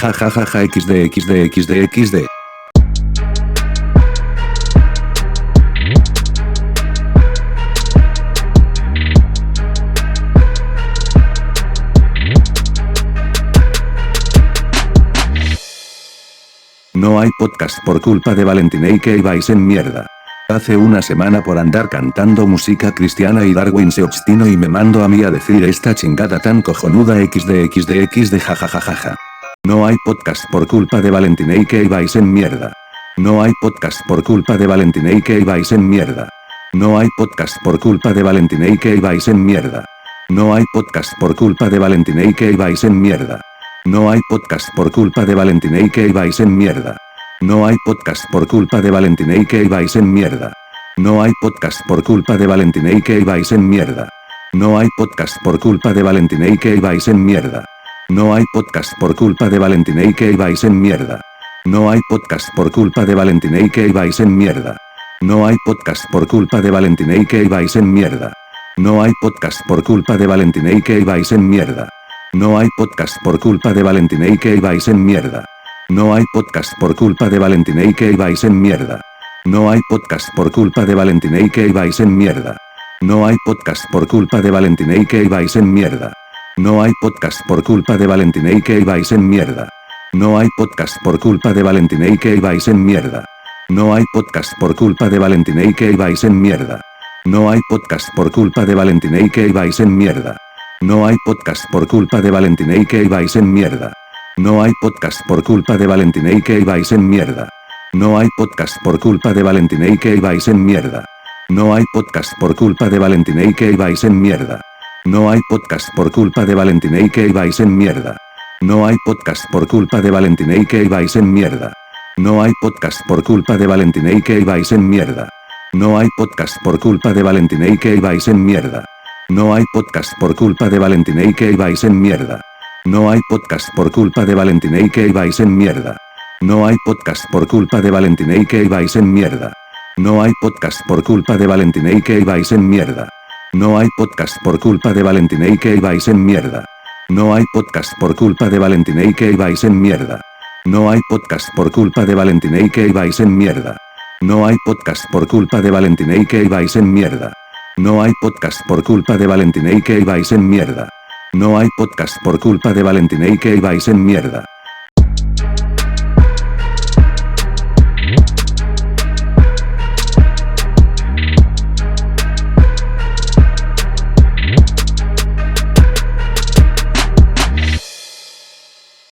Jajajaja xd. No hay podcast por culpa de Valentina y que vais en mierda. Hace una semana por andar cantando música cristiana y Darwin se obstinó y me mandó a mí a decir esta chingada tan cojonuda xd jajajaja. No hay podcast por culpa de Valentina y que vais en mierda. No hay podcast por culpa de Valentina y que vais en mierda. No hay podcast por culpa de Valentina y que vais en mierda. No hay podcast por culpa de Valentina y que vais en mierda. No hay podcast por culpa de Valentina y que vais en mierda. No hay podcast por culpa de Valentina y que vais en mierda. No hay podcast por culpa de Valentina y que vais en mierda. No hay podcast por culpa de Valentina y que vais en mierda. No hay podcast por culpa de Valentina y que vais en mierda. No hay podcast por culpa de Valentina y que vais en mierda. No hay podcast por culpa de Valentina y que vais en mierda. No hay podcast por culpa de Valentina y que vais en mierda. No hay podcast por culpa de Valentina y que vais en mierda. No hay podcast por culpa de Valentina y que vais en mierda. No hay podcast por culpa de Valentina y que vais en mierda. No hay podcast por culpa de Valentina y que vais en mierda. No hay podcast por culpa de Valentina y que vais en mierda. No hay podcast por culpa de Valentina y que vais en mierda. No hay podcast por culpa de Valentina y que vais en mierda. No hay podcast por culpa de Valentina y que vais en mierda. No hay podcast por culpa de Valentina y que vais en mierda. No hay podcast por culpa de Valentina y que vais en mierda. No hay podcast por culpa de Valentina y que vais en mierda. No hay podcast por culpa de Valentina y que vais en mierda. No hay podcast por culpa de Valentina y que vais en mierda. No hay podcast por culpa de Valentina y que vais en mierda. No hay podcast por culpa de Valentina y que vais en mierda. No hay podcast por culpa de Valentina y que vais en mierda. No hay podcast por culpa de Valentina y que vais en mierda. No hay podcast por culpa de Valentina y que vais en mierda. No hay podcast por culpa de Valentina y que vais en mierda. No hay podcast por culpa de Valentina y que vais en mierda. No hay podcast por culpa de Valentina y que vais en mierda. No hay podcast por culpa de Valentina y que vais en mierda. No hay podcast por culpa de Valentina y que vais en mierda. No hay podcast por culpa de Valentina y que vais en mierda. No hay podcast por culpa de Valentina y que vais en mierda. No hay podcast por culpa de Valentina y que vais en mierda.